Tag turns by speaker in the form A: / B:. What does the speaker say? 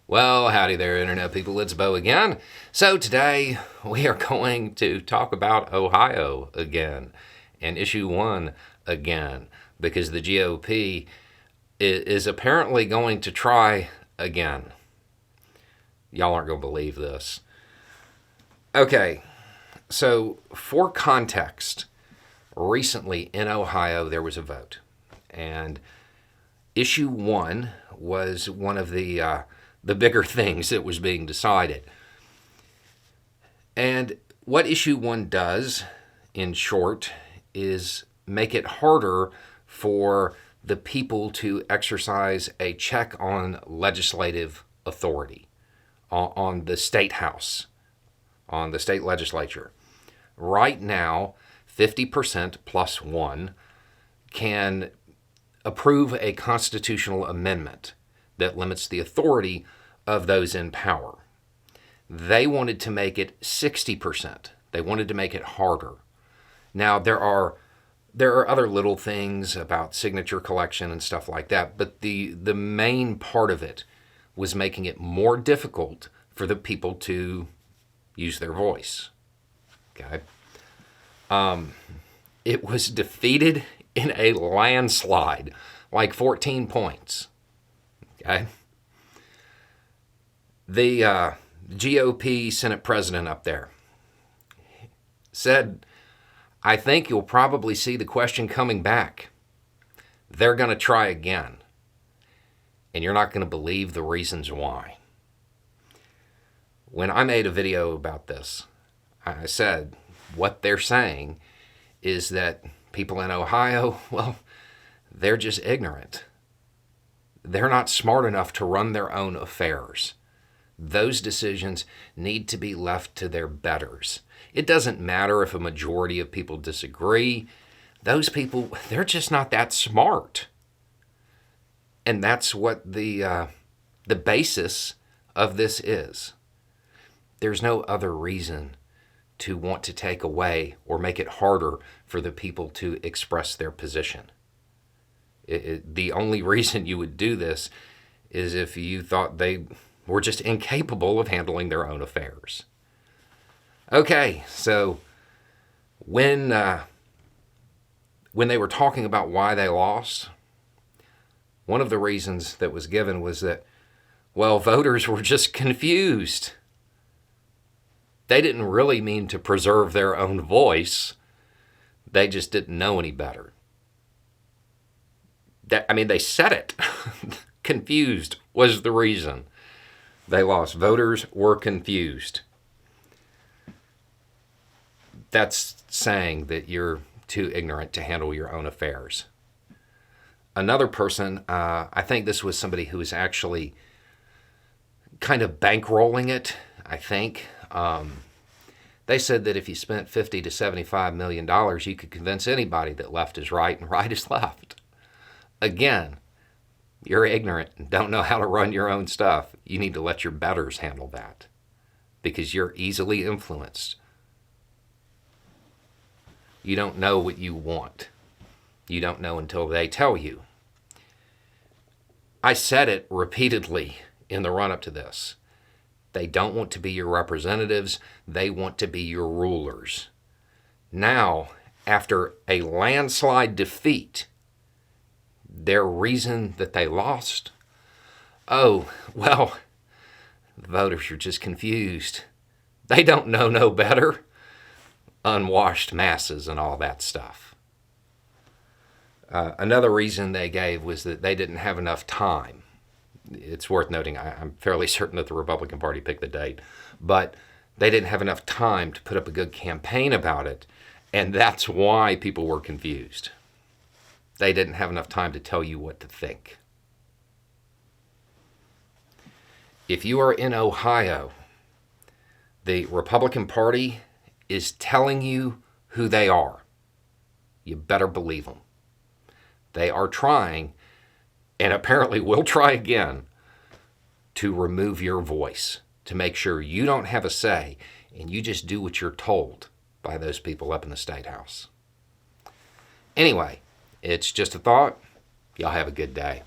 A: Well, howdy there, Internet people. It's Bo again. So today we are going to talk about Ohio again and issue 1 again because the GOP is apparently going to try again. Y'all aren't going to believe this. Okay, so for context, recently in Ohio there was a vote, and issue 1 was one of the bigger things that was being decided. And what issue 1 does, in short, is make it harder for the people to exercise a check on legislative authority, on the state house, on the state legislature. Right now, 50% plus 1 can approve a constitutional amendment that limits the authority of those in power. They wanted to make it 60%. They wanted to make it harder. Now, there are other little things about signature collection and stuff like that, but the main part of it was making it more difficult for the people to use their voice. Okay? It was defeated in a landslide, like 14 points. Okay? The GOP Senate president up there said, I think you'll probably see the question coming back. They're going to try again. And you're not going to believe the reasons why. When I made a video about this, I said what they're saying is that people in Ohio, well, they're just ignorant. They're not smart enough to run their own affairs. Those decisions need to be left to their betters. It doesn't matter if a majority of people disagree. Those people, they're just not that smart. And that's what the basis of this is. There's no other reason to want to take away or make it harder for the people to express their position. The only reason you would do this is if you thought they were just incapable of handling their own affairs. Okay, so when they were talking about why they lost, one of the reasons that was given was that, well, voters were just confused. They didn't really mean to preserve their own voice. They just didn't know any better. They said it. Confused was the reason they lost. Voters were confused. That's saying that you're too ignorant to handle your own affairs. Another person, I think this was somebody who was actually kind of bankrolling it, I think. They said that if you spent $50 to $75 million, you could convince anybody that left is right and right is left. Again, you're ignorant and don't know how to run your own stuff. You need to let your betters handle that because you're easily influenced. You don't know what you want. You don't know until they tell you. I said it repeatedly in the run-up to this. They don't want to be your representatives. They want to be your rulers. Now, after a landslide defeat, their reason that they lost? Oh, well, the voters are just confused. They don't know no better. Unwashed masses and all that stuff. Another reason they gave was that they didn't have enough time. It's worth noting, I'm fairly certain that the Republican Party picked the date, but they didn't have enough time to put up a good campaign about it, and that's why people were confused. They didn't have enough time to tell you what to think. If you are in Ohio, the Republican Party is telling you who they are. You better believe them. They are trying, and apparently will try again, to remove your voice, to make sure you don't have a say, and you just do what you're told by those people up in the State House. Anyway, it's just a thought. Y'all have a good day.